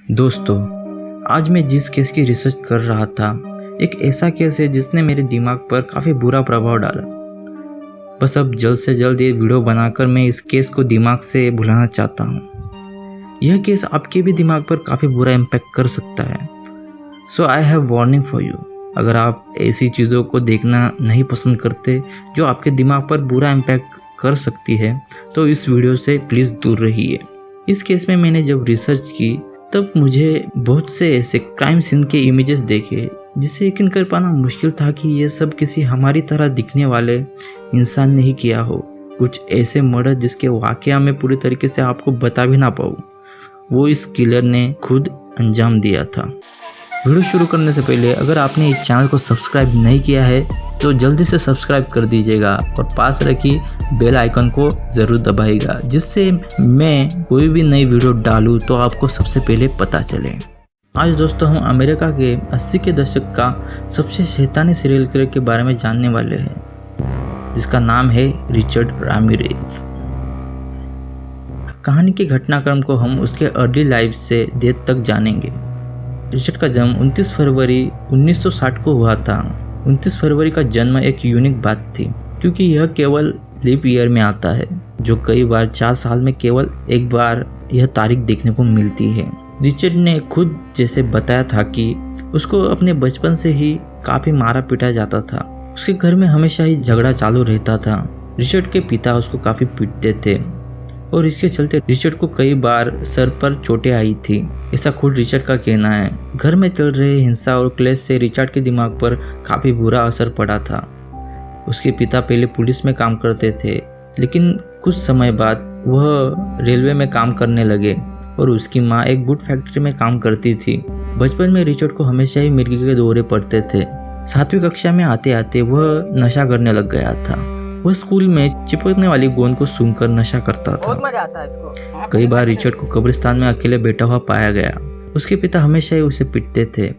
दोस्तों, आज मैं जिस केस की रिसर्च कर रहा था, एक ऐसा केस है जिसने मेरे दिमाग पर काफ़ी बुरा प्रभाव डाला। बस अब जल्द से जल्द ये वीडियो बनाकर मैं इस केस को दिमाग से भुलाना चाहता हूँ। यह केस आपके भी दिमाग पर काफ़ी बुरा इम्पैक्ट कर सकता है। So I have warning for you. अगर आप ऐसी चीज़ों को देखना नहीं पसंद करते जो आपके दिमाग पर बुरा इम्पैक्ट कर सकती है, तो इस वीडियो से प्लीज़ दूर रहिए। इस केस में मैंने जब रिसर्च की तब मुझे बहुत से ऐसे क्राइम सीन के इमेजेस देखे जिसे यकीन कर पाना मुश्किल था कि ये सब किसी हमारी तरह दिखने वाले इंसान ने ही किया हो। कुछ ऐसे मर्डर जिसके वाकया में पूरी तरीके से आपको बता भी ना पाऊँ, वो इस किलर ने खुद अंजाम दिया था। वीडियो शुरू करने से पहले अगर आपने इस चैनल को सब्सक्राइब नहीं किया है तो जल्दी से सब्सक्राइब कर दीजिएगा और पास रखी बेल आइकन को ज़रूर दबाइएगा, जिससे मैं कोई भी नई वीडियो डालूँ तो आपको सबसे पहले पता चले। आज दोस्तों हम अमेरिका के 80 के दशक का सबसे शैतानी सीरियल किलर के बारे में जानने वाले हैं, जिसका नाम है रिचर्ड रामिरेज। कहानी के घटनाक्रम को हम उसके अर्ली लाइफ से डेथ तक जानेंगे। रिचर्ड का जन्म 29 फरवरी 1960 को हुआ था। 29 फरवरी का जन्म एक यूनिक बात थी, क्योंकि यह केवल लीप ईयर में आता है, जो कई बार 4 साल में केवल एक बार यह तारीख देखने को मिलती है। रिचर्ड ने खुद जैसे बताया था कि उसको अपने बचपन से ही काफ़ी मारा पीटा जाता था। उसके घर में हमेशा ही झगड़ा चालू रहता था। रिचर्ड के पिता उसको काफ़ी पीटते थे और इसके चलते रिचर्ड को कई बार सर पर चोटें आई थी, ऐसा खुद रिचर्ड का कहना है। घर में चल रहे हिंसा और क्लेश से रिचर्ड के दिमाग पर काफ़ी बुरा असर पड़ा था। उसके पिता पहले पुलिस में काम करते थे, लेकिन कुछ समय बाद वह रेलवे में काम करने लगे और उसकी माँ एक गुड फैक्ट्री में काम करती थी। बचपन में रिचर्ड को हमेशा ही मिर्गी के दौरे पड़ते थे। 7वीं कक्षा में आते आते वह नशा करने लग गया था। वह स्कूल में चिपकने वाली गोंद को सूंघकर नशा करता था। बहुत मजा आता है इसको। कई बार रिचर्ड को कब्रिस्तान में अकेले बैठा हुआ पाया गया। उसके पिता हमेशा ही उसे पीटते थे।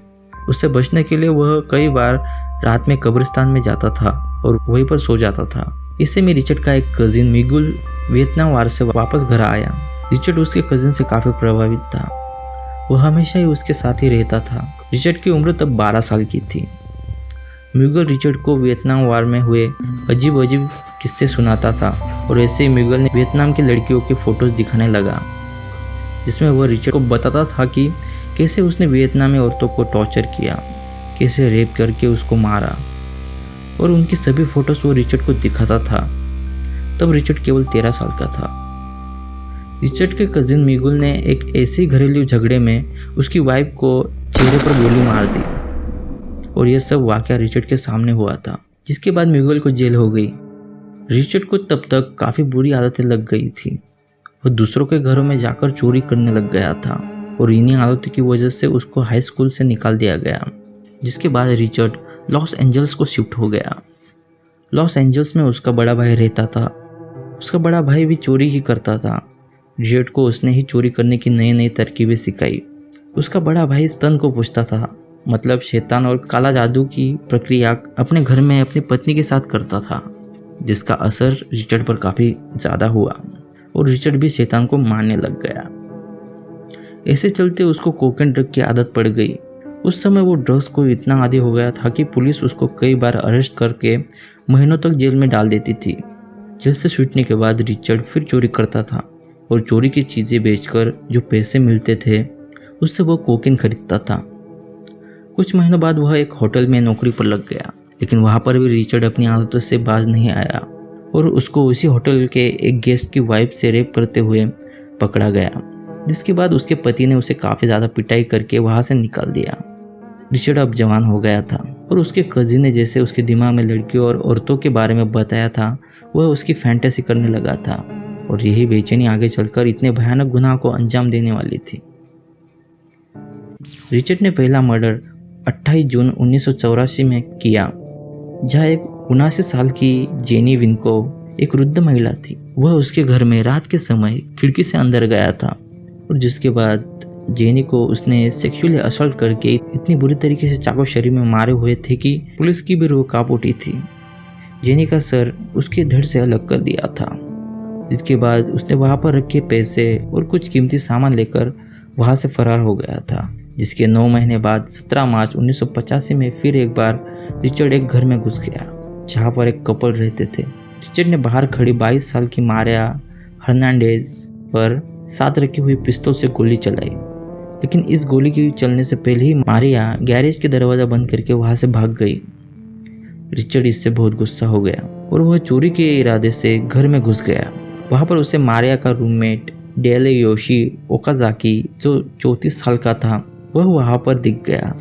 उससे बचने के लिए वह कई बार रात में कब्रिस्तान में जाता था और वहीं पर सो जाता था। इससे में रिचर्ड का एक कजिन मिगुल वियतनाम वार से वापस घर आया। रिचर्ड उसके कजिन से काफ़ी प्रभावित था। वह हमेशा ही उसके साथ ही रहता था। रिचर्ड की उम्र तब 12 साल की थी। म्यूगल रिचर्ड को वियतनाम वार में हुए अजीब अजीब किस्से सुनाता था और ऐसे ही म्यूगल ने वियतनाम की लड़कियों के फोटोज दिखाने लगा, जिसमें वह रिचर्ड को बताता था कि कैसे उसने वियतनामी औरतों को टॉर्चर किया, कैसे रेप करके उसको मारा, और उनकी सभी फोटोज वो रिचर्ड को दिखाता था। तब रिचर्ड केवल 13 साल का था। रिचर्ड के कजिन मिगुल ने एक ऐसे घरेलू झगड़े में उसकी वाइफ को चेहरे पर गोली मार दी और यह सब वाकया रिचर्ड के सामने हुआ था, जिसके बाद मिगुल को जेल हो गई। रिचर्ड को तब तक काफ़ी बुरी आदतें लग गई थी। वह दूसरों के घरों में जाकर चोरी करने लग गया था और इन्हीं आदतों की वजह से उसको हाई स्कूल से निकाल दिया गया, जिसके बाद रिचर्ड लॉस एंजल्स को शिफ्ट हो गया। लॉस एंजल्स में उसका बड़ा भाई रहता था। उसका बड़ा भाई भी चोरी ही करता था। रिचर्ड को उसने ही चोरी करने की नई नई तरकीबें सिखाई। उसका बड़ा भाई स्तन को पूछता था, मतलब शैतान और काला जादू की प्रक्रिया अपने घर में अपनी पत्नी के साथ करता था, जिसका असर रिचर्ड पर काफ़ी ज़्यादा हुआ और रिचर्ड भी शैतान को मानने लग गया। ऐसे चलते उसको कोकेन ड्रग की आदत पड़ गई। उस समय वो ड्रग्स को इतना आदी हो गया था कि पुलिस उसको कई बार अरेस्ट करके महीनों तक जेल में डाल देती थी। जेल से छूटने के बाद रिचर्ड फिर चोरी करता था और चोरी की चीज़ें बेचकर जो पैसे मिलते थे उससे वो कोकेन खरीदता था। कुछ महीनों बाद वह एक होटल में नौकरी पर लग गया, लेकिन वहाँ पर भी रिचर्ड अपनी आदतों से बाज नहीं आया और उसको उसी होटल के एक गेस्ट की वाइफ से रेप करते हुए पकड़ा गया, जिसके बाद उसके पति ने उसे काफ़ी ज़्यादा पिटाई करके वहाँ से निकाल दिया। रिचर्ड अब जवान हो गया था और उसके कजिन ने जैसे उसके दिमाग में लड़कियों और औरतों के बारे में बताया था, वह उसकी फैंटेसी करने लगा था और यही बेचैनी आगे चलकर इतने भयानक गुनाह को अंजाम देने वाली थी। रिचर्ड ने पहला मर्डर 28 जून 1984 में किया, जहाँ एक 79 साल की जेनी विनको, एक वृद्ध महिला थी, वह उसके घर में रात के समय खिड़की से अंदर गया था और जिसके बाद जेनी को उसने सेक्सुअली असल्ट करके इतनी बुरी तरीके से चाकू शरीर में मारे हुए थे कि पुलिस की भी रूह कांप उठी थी। जेनी का सर उसके धड़ से अलग कर दिया था, जिसके बाद उसने वहाँ पर रखे पैसे और कुछ कीमती सामान लेकर वहाँ से फरार हो गया था। जिसके 9 महीने बाद 17 मार्च 1985 में फिर एक बार रिचर्ड एक घर में घुस गया जहाँ पर एक कपल रहते थे। रिचर्ड ने बाहर खड़ी 22 साल की मारिया हर्नांडेज पर साथ रखी हुई पिस्तौल से गोली चलाई, लेकिन इस गोली के चलने से पहले ही मारिया गैरेज के दरवाजा बंद करके वहां से भाग गई। रिचर्ड इससे बहुत गुस्सा हो गया और वह चोरी के इरादे से घर में घुस गया। वहां पर उसे मारिया का रूममेट डेले योशी ओकाजाकी जो 34 साल का था वह वहां पर दिख गया,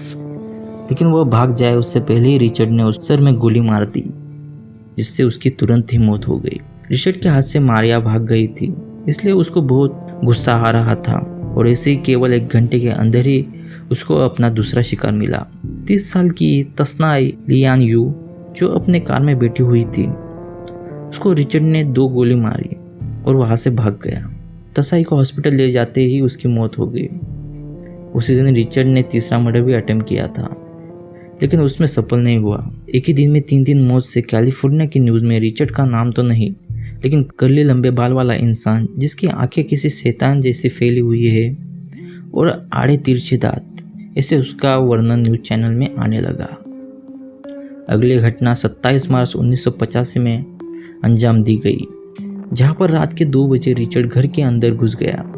लेकिन वह भाग जाए उससे पहले ही रिचर्ड ने उस सर में गोली मार दी, जिससे उसकी तुरंत ही मौत हो गई। रिचर्ड के हाथ से मारिया भाग गई थी, इसलिए उसको बहुत गुस्सा आ रहा था और ऐसे ही केवल 1 घंटे के अंदर ही उसको अपना दूसरा शिकार मिला। 30 साल की तस्नाई लियान यू जो अपने कार में बैठी हुई थी, उसको रिचर्ड ने 2 गोली मारी और वहां से भाग गया। तसाई को हॉस्पिटल ले जाते ही उसकी मौत हो गई। उसी दिन रिचर्ड ने तीसरा मर्डर भी अटेम्प्ट किया था, लेकिन उसमें सफल नहीं हुआ। एक ही दिन में 3 मौत से कैलिफोर्निया की न्यूज़ में रिचर्ड का नाम तो नहीं, लेकिन कर्ली लंबे बाल वाला इंसान जिसकी आंखें किसी शैतान जैसी फैली हुई है और आड़े तिरछे दांत, ऐसे उसका वर्णन न्यूज़ चैनल में आने लगा। अगली घटना 27 मार्च 1985 में अंजाम दी गई, जहां पर रात के 2 बजे रिचर्ड घर के अंदर घुस गया।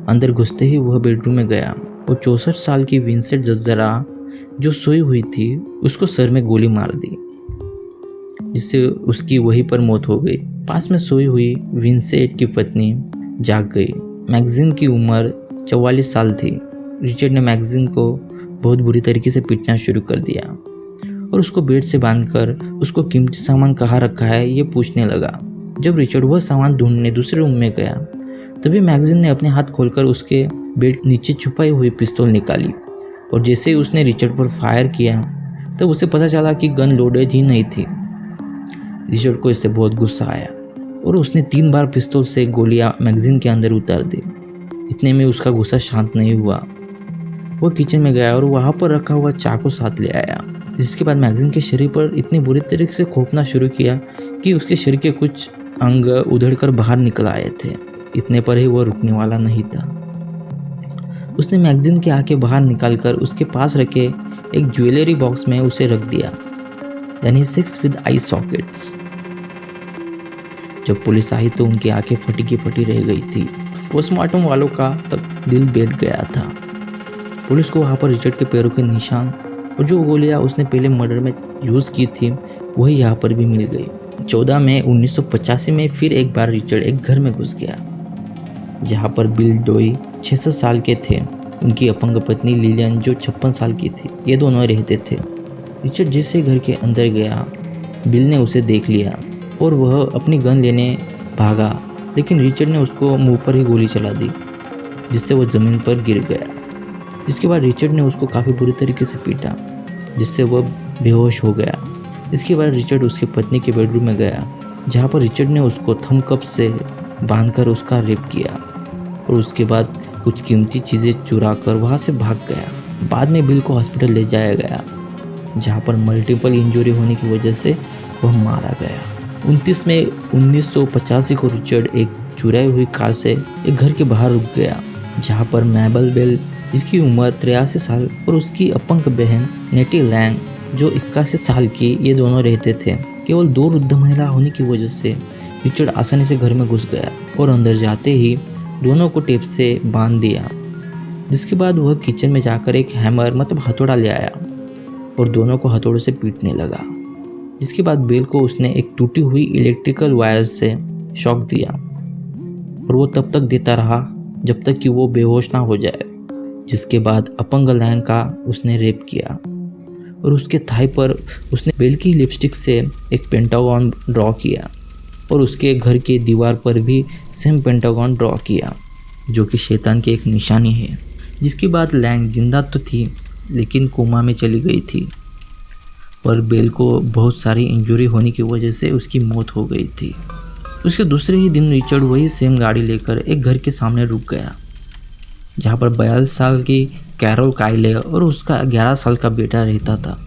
अंदर घुसते ही वह बेडरूम में गया और 64 साल की विंसेंट जज्जरा जो सोई हुई थी उसको सर में गोली मार दी, जिससे उसकी वहीं पर मौत हो गई। पास में सोई हुई विंसेंट की पत्नी जाग गई। मैगजीन की उम्र 44 साल थी। रिचर्ड ने मैगजीन को बहुत बुरी तरीके से पीटना शुरू कर दिया और उसको बेड से बांधकर उसको कीमती सामान कहाँ रखा है ये पूछने लगा। जब रिचर्ड वह सामान ढूंढने दूसरे रूम में गया, तभी मैगजीन ने अपने हाथ खोलकर उसके बेड नीचे छुपाई हुई पिस्तौल निकाली और जैसे ही उसने रिचर्ड पर फायर किया तब उसे पता चला कि गन लोडेड ही नहीं थी। रिचर्ड को इससे बहुत गुस्सा आया और उसने 3 बार पिस्तौल से गोलियां मैगजीन के अंदर उतार दी। इतने में उसका गुस्सा शांत नहीं हुआ। वो किचन में गया और वहां पर रखा हुआ चाकू साथ ले आया, जिसके बाद मैगजीन के शरीर पर इतनी बुरी तरीके से खोपना शुरू किया कि उसके शरीर के कुछ अंग उधड़कर बाहर निकल आए थे। इतने पर ही वह रुकने वाला नहीं था। उसने मैगजीन की आंखें बाहर निकालकर उसके पास रखे एक ज्वेलरी बॉक्स में उसे रख दिया। Then he six with eye sockets. जब पुलिस आई तो उनकी आंखें फटी की फटी रह गई थी। पोस्टमार्टम वालों का तक दिल बैठ गया था। पुलिस को वहां पर रिचर्ड के पैरों के निशान और जो गोलियां उसने पहले मर्डर में यूज की थी वही यहाँ पर भी मिल गई। 14 मई 1985 में फिर एक बार रिचर्ड एक घर में घुस गया, जहाँ पर बिल डोई 66 साल के थे। उनकी अपंग पत्नी लिलियन जो 56 साल की थी, ये दोनों रहते थे। रिचर्ड जैसे घर के अंदर गया, बिल ने उसे देख लिया और वह अपनी गन लेने भागा, लेकिन रिचर्ड ने उसको मुंह पर ही गोली चला दी, जिससे वह ज़मीन पर गिर गया। जिसके बाद रिचर्ड ने उसको काफ़ी बुरी तरीके से पीटा, जिससे वह बेहोश हो गया। इसके बाद रिचर्ड उसकी पत्नी के बेडरूम में गया, जहाँ पर रिचर्ड ने उसको थंब कप से बांधकर उसका रेप किया और उसके बाद कुछ कीमती चीज़ें चुरा कर वहाँ से भाग गया। बाद में बिल को हॉस्पिटल ले जाया गया, जहाँ पर मल्टीपल इंजरी होने की वजह से वह मारा गया। 29 मई 1985 को रिचर्ड एक चुराई हुई कार से एक घर के बाहर रुक गया, जहाँ पर मैबल बेल जिसकी उम्र 83 साल और उसकी अपंग बहन नेटी लैंग जो 81 साल की, ये दोनों रहते थे। केवल 2 वृद्ध महिला होने की वजह से रिचर्ड आसानी से घर में घुस गया और अंदर जाते ही दोनों को टेप से बांध दिया। जिसके बाद वह किचन में जाकर एक हैमर मतलब हथौड़ा ले आया और दोनों को हथौड़े से पीटने लगा। जिसके बाद बेल को उसने एक टूटी हुई इलेक्ट्रिकल वायर से शॉक दिया और वो तब तक देता रहा जब तक कि वो बेहोश ना हो जाए। जिसके बाद अपंग लैंग का उसने रेप किया और उसके थाई पर उसने बेल की लिपस्टिक से एक पेंटागन ड्रॉ किया और उसके घर के दीवार पर भी सेम पेंटागन ड्रॉ किया, जो कि शैतान की एक निशानी है। जिसके बाद लैंग जिंदा तो थी लेकिन कोमा में चली गई थी, पर बेल को बहुत सारी इंजरी होने की वजह से उसकी मौत हो गई थी। उसके दूसरे ही दिन रिचर्ड वही सेम गाड़ी लेकर एक घर के सामने रुक गया, जहाँ पर 42 साल की कैरोल काइले और उसका 11 साल का बेटा रहता था।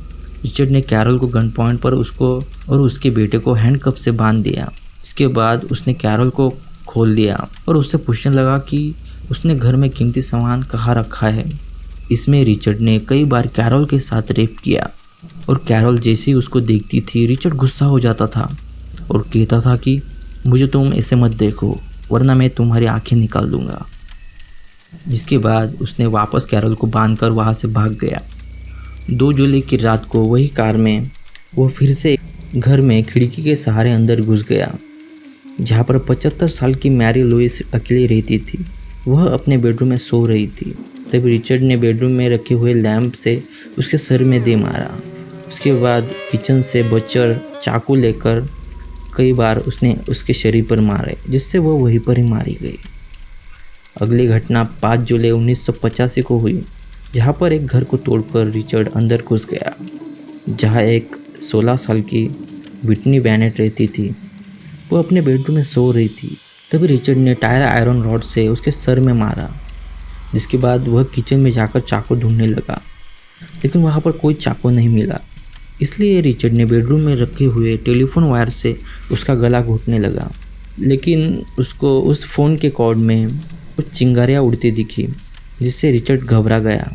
रिचर्ड ने कैरोल को गन पॉइंट पर उसको और उसके बेटे को हैंडकप से बांध दिया। इसके बाद उसने कैरोल को खोल दिया और उससे पूछने लगा कि उसने घर में कीमती सामान कहाँ रखा है। इसमें रिचर्ड ने कई बार कैरोल के साथ रेप किया और कैरोल जैसे ही उसको देखती थी रिचर्ड गुस्सा हो जाता था और कहता था कि मुझे तुम ऐसे मत देखो वरना मैं तुम्हारी आंखें निकाल दूंगा। जिसके बाद उसने वापस कैरोल को बांधकर वहाँ से भाग गया। 2 जुलाई की रात को वही कार में वो फिर से घर में खिड़की के सहारे अंदर घुस गया, जहाँ पर 75 साल की मैरी लुइस अकेली रहती थी। वह अपने बेडरूम में सो रही थी। तभी रिचर्ड ने बेडरूम में रखे हुए लैंप से उसके सर में दे मारा। उसके बाद किचन से बच्चर चाकू लेकर कई बार उसने उसके शरीर पर मारे, जिससे वह वहीं पर ही मारी गई। अगली घटना 5 जुलाई 1985 को हुई, जहाँ पर एक घर को तोड़कर रिचर्ड अंदर घुस गया, जहाँ एक 16 साल की विटनी बैनेट रहती थी। वो अपने बेडरूम में सो रही थी। तभी रिचर्ड ने टायर आयरन रॉड से उसके सर में मारा, जिसके बाद वह किचन में जाकर चाकू ढूंढने लगा, लेकिन वहाँ पर कोई चाकू नहीं मिला। इसलिए रिचर्ड ने बेडरूम में रखे हुए टेलीफोन वायर से उसका गला घोटने लगा, लेकिन उसको उस फ़ोन के कॉर्ड में कुछ चिंगारियाँ उड़ती दिखी, जिससे रिचर्ड घबरा गया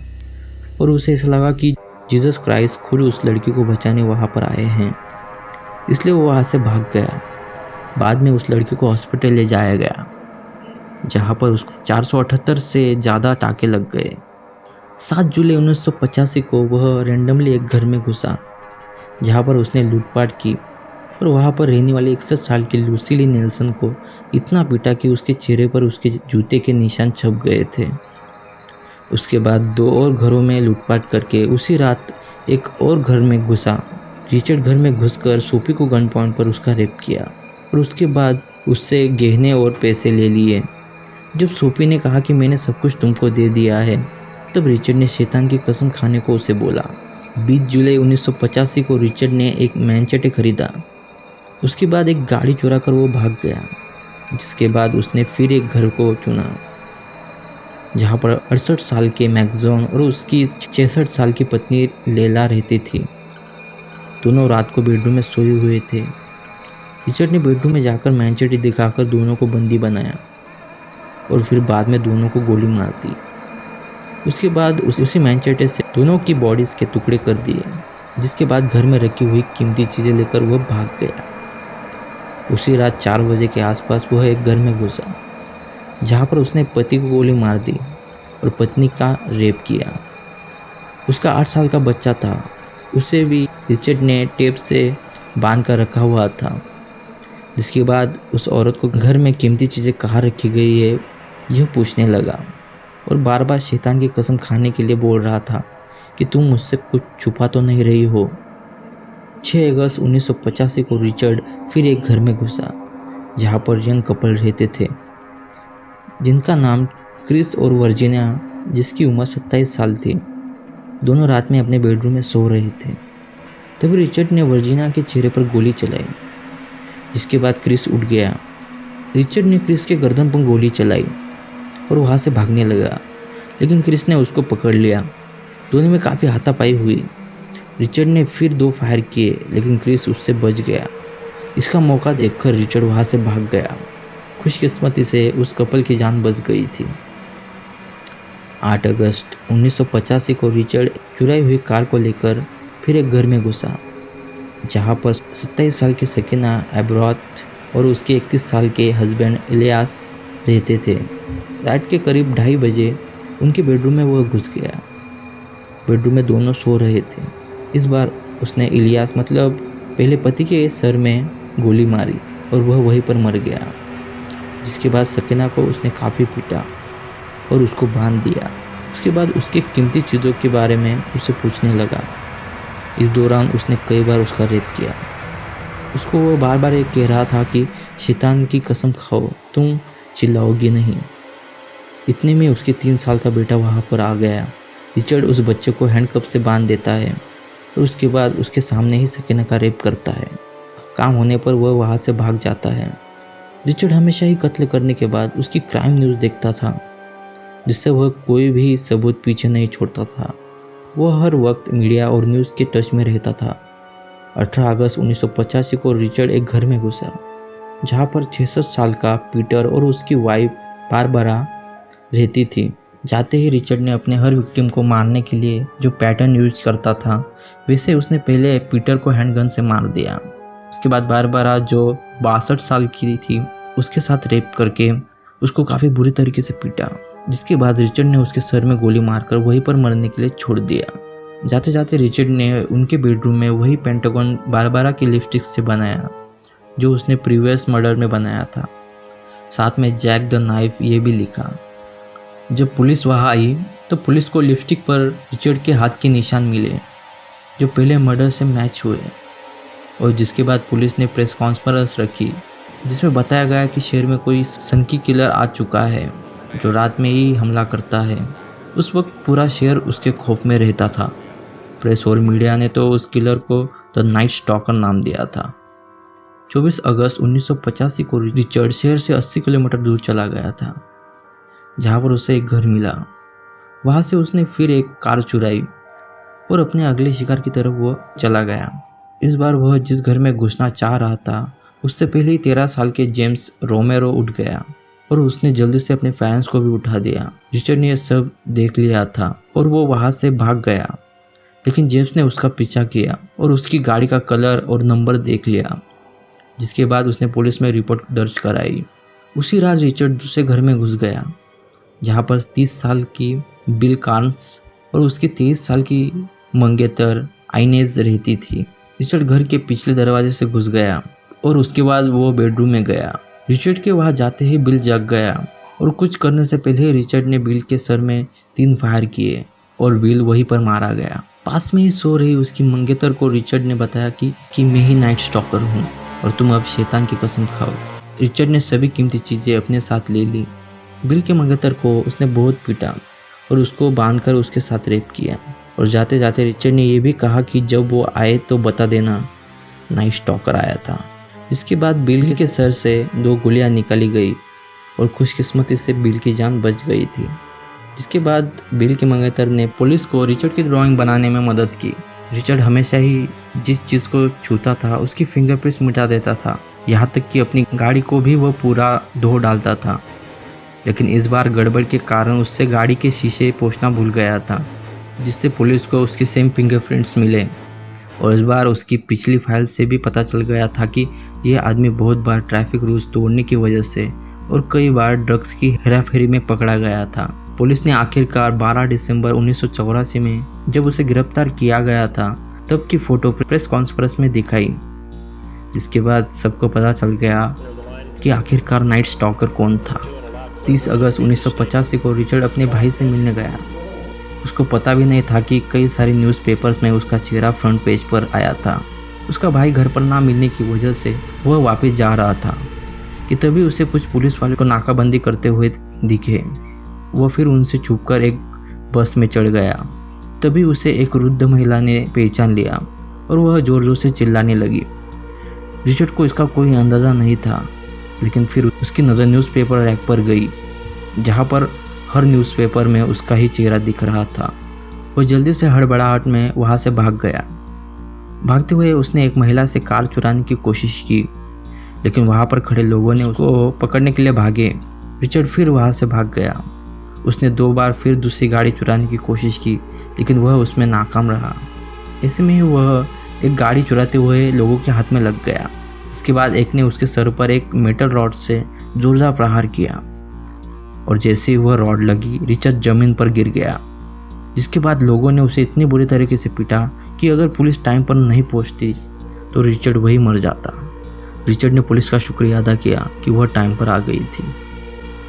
और उसे ऐसा लगा कि जीसस क्राइस्ट खुद उस लड़की को बचाने वहाँ पर आए हैं। इसलिए वो वहाँ से भाग गया। बाद में उस लड़की को हॉस्पिटल ले जाया गया, जहाँ पर उसको 478 से ज़्यादा टाँके लग गए। 7 जुलाई 1985 को वह रैंडमली एक घर में घुसा, जहाँ पर उसने लूटपाट की और वहाँ पर रहने वाली 61 साल की लूसीली नेल्सन को इतना पीटा कि उसके चेहरे पर उसके जूते के निशान छप गए थे। उसके बाद 2 और घरों में लूटपाट करके उसी रात एक और घर में घुसा। रिचर्ड घर में घुसकर सोफी को गन पॉइंट पर उसका रेप किया और उसके बाद उससे गहने और पैसे ले लिए। जब सोफी ने कहा कि मैंने सब कुछ तुमको दे दिया है, तब रिचर्ड ने शैतान की कसम खाने को उसे बोला। 20 जुलाई 1985 को रिचर्ड ने एक मैनचेटे खरीदा। उसके बाद एक गाड़ी चुरा कर वो भाग गया, जिसके बाद उसने फिर एक घर को चुना, जहाँ पर 68 साल के मैक्सॉन और उसकी 66 साल की पत्नी लेला रहती थी। दोनों रात को बेडरूम में सोए हुए थे। रिचर्ड ने बेडरूम में जाकर मैनचेटे दिखाकर दोनों को बंदी बनाया और फिर बाद में दोनों को गोली मार दी। उसके बाद उसी मैनचेटे से दोनों की बॉडीज के टुकड़े कर दिए, जिसके बाद घर में रखी हुई कीमती चीज़ें लेकर वह भाग गया। उसी रात 4 बजे के आसपास वह एक घर में घुसा, जहाँ पर उसने पति को गोली मार दी और पत्नी का रेप किया। उसका 8 साल का बच्चा था, उसे भी रिचर्ड ने टेप से बांध कर रखा हुआ था। जिसके बाद उस औरत को घर में कीमती चीज़ें कहाँ रखी गई है यह पूछने लगा और बार बार शैतान की कसम खाने के लिए बोल रहा था कि तुम मुझसे कुछ छुपा तो नहीं रही हो। 6 अगस्त 1985 को रिचर्ड फिर एक घर में घुसा, जहाँ पर यंग कपल रहते थे, जिनका नाम क्रिस और वर्जीनिया, जिसकी उम्र 27 साल थी। दोनों रात में अपने बेडरूम में सो रहे थे। तभी रिचर्ड ने वर्जीनिया के चेहरे पर गोली चलाई, जिसके बाद क्रिस उठ गया। रिचर्ड ने क्रिस के गर्दन पर गोली चलाई और वहाँ से भागने लगा, लेकिन क्रिस ने उसको पकड़ लिया। दोनों में काफ़ी हाथापाई हुई। रिचर्ड ने फिर 2 फायर किए, लेकिन क्रिस उससे बच गया। इसका मौका देखकर रिचर्ड वहाँ से भाग गया। खुशकिस्मती से उस कपल की जान बच गई थी। 8 अगस्त 1985 को रिचर्ड चुराई हुई कार को लेकर फिर एक घर में घुसा, जहाँ पर 27 साल की सकीना एब्रॉथ और उसके 31 साल के हस्बैंड इलियास रहते थे। रात के करीब 2:30 बजे उनके बेडरूम में वह घुस गया। बेडरूम में दोनों सो रहे थे। इस बार उसने इलियास मतलब पहले पति के सर में गोली मारी और वह वहीं पर मर गया। जिसके बाद सकीना को उसने काफ़ी पीटा और उसको बांध दिया। उसके बाद उसके कीमती चीज़ों के बारे में उसे पूछने लगा। इस दौरान उसने कई बार उसका रेप किया। उसको वो बार बार ये कह रहा था कि शैतान की कसम खाओ, तुम चिल्लाओगी नहीं। इतने में उसके 3 साल का बेटा वहाँ पर आ गया। रिचर्ड उस बच्चे को हैंडकप से बांध देता है और उसके बाद उसके सामने ही सकीना का रेप करता है। काम होने पर वह वहाँ से भाग जाता है। रिचर्ड हमेशा ही कत्ल करने के बाद उसकी क्राइम न्यूज़ देखता था, जिससे वह कोई भी सबूत पीछे नहीं छोड़ता था। वह हर वक्त मीडिया और न्यूज़ के टच में रहता था। 18 अगस्त 1985 को रिचर्ड एक घर में घुसा, जहाँ पर 66 साल का पीटर और उसकी वाइफ बारबरा रहती थी। जाते ही रिचर्ड ने अपने हर विक्टिम को मारने के लिए जो पैटर्न यूज करता था वैसे उसने पहले पीटर को हैंडगन से मार दिया। उसके बाद बारबारा जो 62 साल की थी उसके साथ रेप करके उसको काफ़ी बुरी तरीके से पीटा, जिसके बाद रिचर्ड ने उसके सर में गोली मारकर वहीं पर मरने के लिए छोड़ दिया। जाते जाते रिचर्ड ने उनके बेडरूम में वही पेंटागन बारबारा की लिपस्टिक से बनाया जो उसने प्रीवियस मर्डर में बनाया था। साथ में जैक द नाइफ ये भी लिखा। जब पुलिस वहाँ आई तो पुलिस को लिपस्टिक पर रिचर्ड के हाथ के निशान मिले जो पहले मर्डर से मैच हुए, और जिसके बाद पुलिस ने प्रेस कॉन्फ्रेंस रखी जिसमें बताया गया कि शहर में कोई सनकी किलर आ चुका है जो रात में ही हमला करता है। उस वक्त पूरा शहर उसके खौफ में रहता था। प्रेस और मीडिया ने तो उस किलर को द नाइट स्टॉकर नाम दिया था। 24 अगस्त 1985 को रिचर्ड शहर से 80 किलोमीटर दूर चला गया था जहाँ पर उसे एक घर मिला। वहाँ से उसने फिर एक कार चुराई और अपने अगले शिकार की तरफ वो चला गया। इस बार वह जिस घर में घुसना चाह रहा था उससे पहले ही 13 साल के जेम्स रोमेरो उठ गया और उसने जल्दी से अपने पेरेंट्स को भी उठा दिया। रिचर्ड ने यह सब देख लिया था और वो वहाँ से भाग गया, लेकिन जेम्स ने उसका पीछा किया और उसकी गाड़ी का कलर और नंबर देख लिया, जिसके बाद उसने पुलिस में रिपोर्ट दर्ज कराई। उसी रात रिचर्ड दूसरे घर में घुस गया जहाँ पर 30 साल की बिल कार्न्स और उसकी 23 साल की मंगेतर आइनेज रहती थी। रिचर्ड घर के पिछले दरवाजे से घुस गया और उसके बाद वो बेडरूम में गया। रिचर्ड के वहाँ जाते ही बिल जाग गया और कुछ करने से पहले रिचर्ड ने बिल के सर में 3 फायर किए और बिल वहीं पर मारा गया। पास में ही सो रही उसकी मंगेतर को रिचर्ड ने बताया कि मैं ही नाइट स्टॉकर हूँ और तुम अब शैतान की कसम खाओ। रिचर्ड ने सभी कीमती चीज़ें अपने साथ ले ली। बिल के मंगेतर को उसने बहुत पीटा और उसको बांधकर उसके साथ रेप किया, और जाते जाते रिचर्ड ने यह भी कहा कि जब वो आए तो बता देना नाइट स्टॉकर आया था। इसके बाद बिल के सर से 2 गोलियां निकाली गई और खुशकिस्मती से बिल की जान बच गई थी। जिसके बाद बिल के मंगेतर ने पुलिस को रिचर्ड की ड्राइंग बनाने में मदद की। रिचर्ड हमेशा ही जिस चीज़ को छूता था उसकी फिंगरप्रिंट्स मिटा देता था, यहाँ तक कि अपनी गाड़ी को भी वह पूरा धो डालता था। लेकिन इस बार गड़बड़ के कारण उससे गाड़ी के शीशे पोंछना भूल गया था, जिससे पुलिस को उसके सेम फिंगरप्रिंट्स मिले। और इस बार उसकी पिछली फाइल से भी पता चल गया था कि यह आदमी बहुत बार ट्रैफिक रूल्स तोड़ने की वजह से और कई बार ड्रग्स की हेराफेरी में पकड़ा गया था। पुलिस ने आखिरकार 12 दिसंबर 1984 में जब उसे गिरफ्तार किया गया था तब की फ़ोटो प्रेस कॉन्फ्रेंस में दिखाई, जिसके बाद सबको पता चल गया कि आखिरकार नाइट स्टॉकर कौन था। 30 अगस्त 1985 को रिचर्ड अपने भाई से मिलने गया। उसको पता भी नहीं था कि कई सारी न्यूज़पेपर्स में उसका चेहरा फ्रंट पेज पर आया था। उसका भाई घर पर ना मिलने की वजह से वह वापस जा रहा था कि तभी उसे कुछ पुलिस वाले को नाकाबंदी करते हुए दिखे। वह फिर उनसे छुपकर एक बस में चढ़ गया। तभी उसे एक वृद्ध महिला ने पहचान लिया और वह जोर जोर से चिल्लाने लगी। रिचर्ड को इसका कोई अंदाज़ा नहीं था, लेकिन फिर उसकी नज़र न्यूज़पेपर रैक पर गई जहाँ पर हर न्यूज़पेपर में उसका ही चेहरा दिख रहा था। वो जल्दी से हड़बड़ाहट में वहाँ से भाग गया। भागते हुए उसने एक महिला से कार चुराने की कोशिश की, लेकिन वहाँ पर खड़े लोगों ने उसको पकड़ने के लिए भागे। रिचर्ड फिर वहाँ से भाग गया। उसने 2 बार फिर दूसरी गाड़ी चुराने की कोशिश की, लेकिन वह उसमें नाकाम रहा। ऐसे में ही वह एक गाड़ी चुराते हुए लोगों के हाथ में लग गया। इसके बाद एक ने उसके सर पर एक मेटल रॉड से जोरदार प्रहार किया और जैसे ही वह रॉड लगी रिचर्ड जमीन पर गिर गया। जिसके बाद लोगों ने उसे इतनी बुरी तरीके से पीटा कि अगर पुलिस टाइम पर नहीं पहुंचती तो रिचर्ड वही मर जाता। रिचर्ड ने पुलिस का शुक्रिया अदा किया कि वह टाइम पर आ गई थी।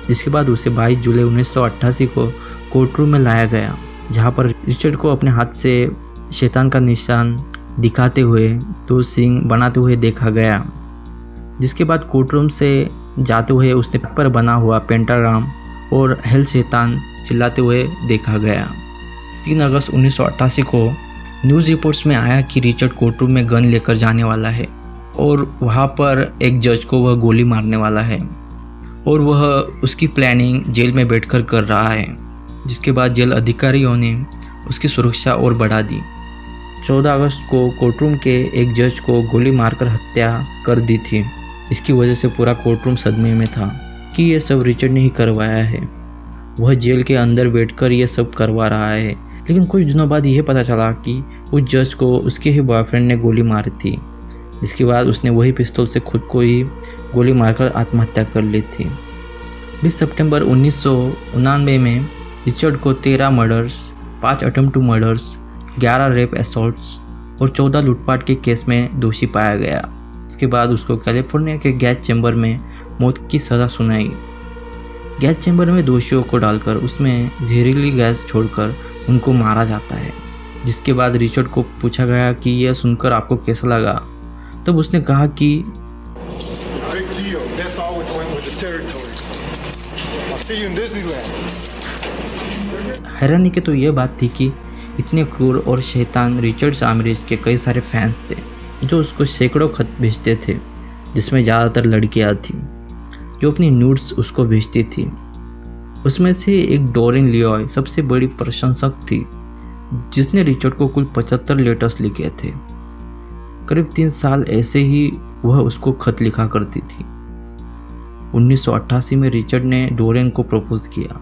जिसके बाद उसे 22 जुलाई 1988 को कोर्टरूम में लाया गया, जहाँ पर रिचर्ड को अपने हाथ से शैतान का निशान दिखाते हुए 2 सींग बनाते हुए देखा गया। जिसके बाद कोर्टरूम से जाते हुए उसने पर बना हुआ पेंटाग्राम और हेल शैतान चिल्लाते हुए देखा गया। 3 अगस्त 1988 को न्यूज़ रिपोर्ट्स में आया कि रिचर्ड कोर्टरूम में गन लेकर जाने वाला है और वहाँ पर एक जज को वह गोली मारने वाला है और वह उसकी प्लानिंग जेल में बैठकर कर रहा है। जिसके बाद जेल अधिकारियों ने उसकी सुरक्षा और बढ़ा दी। 14 अगस्त को कोर्टरूम के एक जज को गोली मारकर हत्या कर दी थी। इसकी वजह से पूरा कोर्टरूम सदमे में था कि यह सब रिचर्ड ने ही करवाया है। वह जेल के अंदर बैठकर यह सब करवा रहा है। लेकिन कुछ दिनों बाद यह पता चला कि उस जज को उसके ही बॉयफ्रेंड ने गोली मारी थी, जिसके बाद उसने वही पिस्तौल से खुद को ही गोली मारकर आत्महत्या कर ली थी। 20 सितंबर 1999 में रिचर्ड को 13 murders, 5 attempt to murders, 11 rape assaults और 14 लूटपाट के केस में दोषी पाया गया। इसके बाद उसको कैलिफोर्निया के गैस चैम्बर में मौत की सज़ा सुनाई। गैस चैम्बर में दोषियों को डालकर उसमें जहरीली गैस छोड़कर उनको मारा जाता है। जिसके बाद रिचर्ड को पूछा गया कि यह सुनकर आपको कैसा लगा, तब उसने कहा कि हैरानी की तो यह बात थी कि इतने क्रूर और शैतान रिचर्ड रामिरेज के कई सारे फैंस थे जो उसको सैकड़ों खत भेजते थे, जिसमें ज़्यादातर लड़कियां थीं जो अपनी न्यूड्स उसको भेजती थी। उसमें से एक डोरिन लियोय सबसे बड़ी प्रशंसक थी, जिसने रिचर्ड को कुल 75 लेटर्स लिखे थे। करीब 3 साल ऐसे ही वह उसको खत लिखा करती थी। 1988 में रिचर्ड ने डोरिन को प्रपोज किया,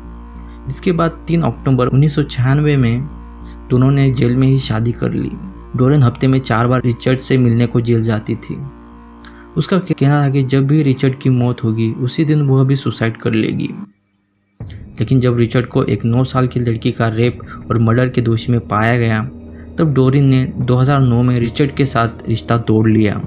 जिसके बाद 3 अक्टूबर 1996 में दोनों ने जेल में ही शादी कर ली। डोरिन हफ्ते में 4 बार रिचर्ड से मिलने को जेल जाती थी। उसका कहना था कि जब भी रिचर्ड की मौत होगी उसी दिन वह भी सुसाइड कर लेगी। लेकिन जब रिचर्ड को एक 9 साल की लड़की का रेप और मर्डर के दोषी में पाया गया, तब डोरिन ने 2009 में रिचर्ड के साथ रिश्ता तोड़ लिया।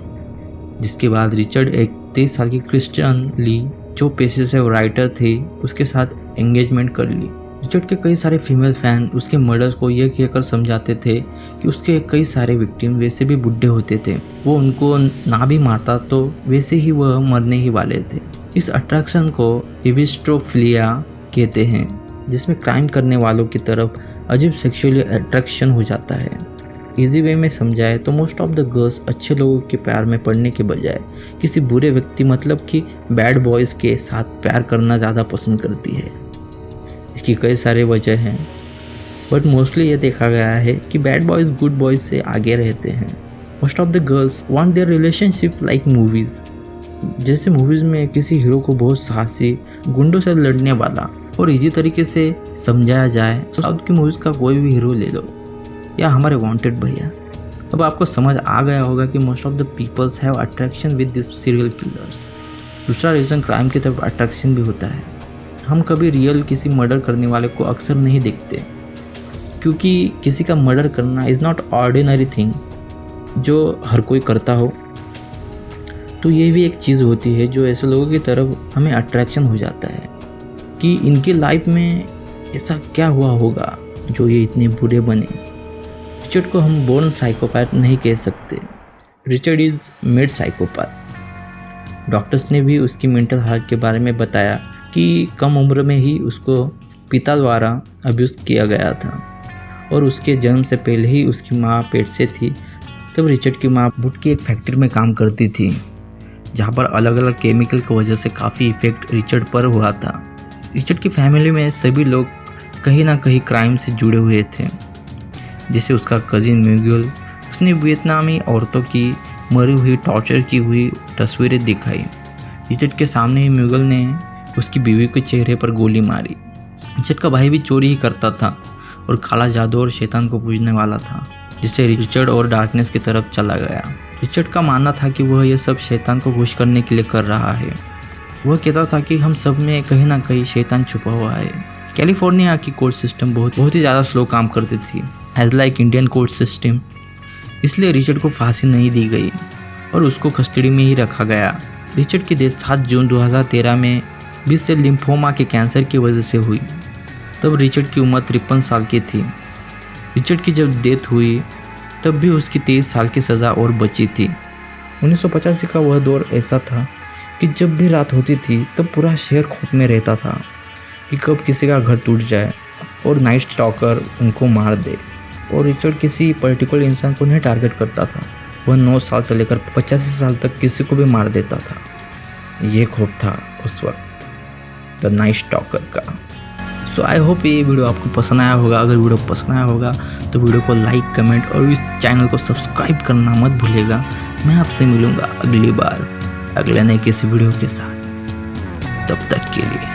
जिसके बाद रिचर्ड एक 23 साल की क्रिस्टियन ली, जो पेशे से राइटर थे, उसके साथ एंगेजमेंट कर ली। रिचर्ड के कई सारे फीमेल फैन उसके मर्डर्स को यह कहकर समझाते थे कि उसके कई सारे विक्टिम वैसे भी बुढ़े होते थे, वो उनको ना भी मारता तो वैसे ही वह मरने ही वाले थे। इस अट्रैक्शन को एबिस्ट्रोफिलिया कहते हैं, जिसमें क्राइम करने वालों की तरफ अजीब सेक्सुअल अट्रैक्शन हो जाता है। इजी वे में समझाए तो मोस्ट ऑफ द गर्ल्स अच्छे लोगों के प्यार में पड़ने के बजाय किसी बुरे व्यक्ति मतलब कि बैड बॉयज़ के साथ प्यार करना ज़्यादा पसंद करती है। इसकी कई सारे वजह हैं, बट मोस्टली ये देखा गया है कि बैड बॉयज़ गुड बॉयज़ से आगे रहते हैं। Most of the girls want their relationship like movies. जैसे मूवीज़ में किसी हीरो को बहुत साहसी, गुंडों से लड़ने वाला और इजी तरीके से समझाया जाए। साउथ की मूवीज़ का कोई भी हीरो ले लो या हमारे वांटेड भैया, अब आपको समझ आ गया होगा कि most of the peoples have attraction with this serial killers. दूसरा रीज़न क्राइम की तरफ अट्रैक्शन भी होता है। हम कभी रियल किसी मर्डर करने वाले को अक्सर नहीं देखते, क्योंकि किसी का मर्डर करना इज़ नॉट ऑर्डिनरी थिंग जो हर कोई करता हो। तो ये भी एक चीज़ होती है जो ऐसे लोगों की तरफ हमें अट्रैक्शन हो जाता है कि इनकी लाइफ में ऐसा क्या हुआ होगा जो ये इतने बुरे बने। रिचर्ड को हम बोर्न साइकोपैथ नहीं कह सकते, Richard is made psychopath. Doctors ने भी उसकी मेंटल हालत के बारे में बताया कि कम उम्र में ही उसको पिता द्वारा अब्यूज़ किया गया था और उसके जन्म से पहले ही उसकी माँ पेट से थी। तब रिचर्ड की माँ वुड की एक फैक्ट्री में काम करती थी, जहाँ पर अलग अलग केमिकल की वजह से काफ़ी इफ़ेक्ट रिचर्ड पर हुआ था। रिचर्ड की फैमिली में सभी लोग कहीं ना कहीं क्राइम से जुड़े हुए थे, जिसे उसका कजिन म्यूगल, उसने वियतनामी औरतों की मरी हुई, टॉर्चर की हुई तस्वीरें दिखाई। रिचर्ड के सामने ही म्यूगल ने उसकी बीवी के चेहरे पर गोली मारी। रिचर्ड का भाई भी चोरी ही करता था और काला जादू और शैतान को पूजने वाला था, जिससे रिचर्ड और डार्कनेस की तरफ चला गया। रिचर्ड का मानना था कि वह यह सब शैतान को खुश करने के लिए कर रहा है। वह कहता था कि हम सब में कहीं ना कहीं शैतान छुपा हुआ है। कैलिफोर्निया की कोर्ट सिस्टम बहुत ही ज़्यादा स्लो काम करती थी, as like Indian court system. इसलिए रिचर्ड को फांसी नहीं दी गई और उसको कस्टडी में ही रखा गया। रिचर्ड की डेथ 7 जून 2013 में 20 से लिम्फोमा के कैंसर की वजह से हुई। तब रिचर्ड की उम्र 53 साल की थी। रिचर्ड की जब डेथ हुई तब भी उसकी 23 साल की सज़ा और बची थी। 1985 का वह दौर ऐसा था कि जब भी रात होती थी तब पूरा शहर खौफ में रहता था कि कब किसी का घर टूट जाए और नाइट स्टॉकर उनको मार दे। और रिचर्ड किसी पर्टिकुलर इंसान को नहीं टारगेट करता था, वह 9 साल से लेकर 85 साल तक किसी को भी मार देता था। ये खौफ था उस वक्त द नाइट स्टॉकर का। सो आई होप ये वीडियो आपको पसंद आया होगा। अगर वीडियो पसंद आया होगा तो वीडियो को लाइक, कमेंट और इस चैनल को सब्सक्राइब करना मत भूलिएगा। मैं आपसे मिलूँगा अगली बार अगले नए किसी वीडियो के साथ। तब तक के लिए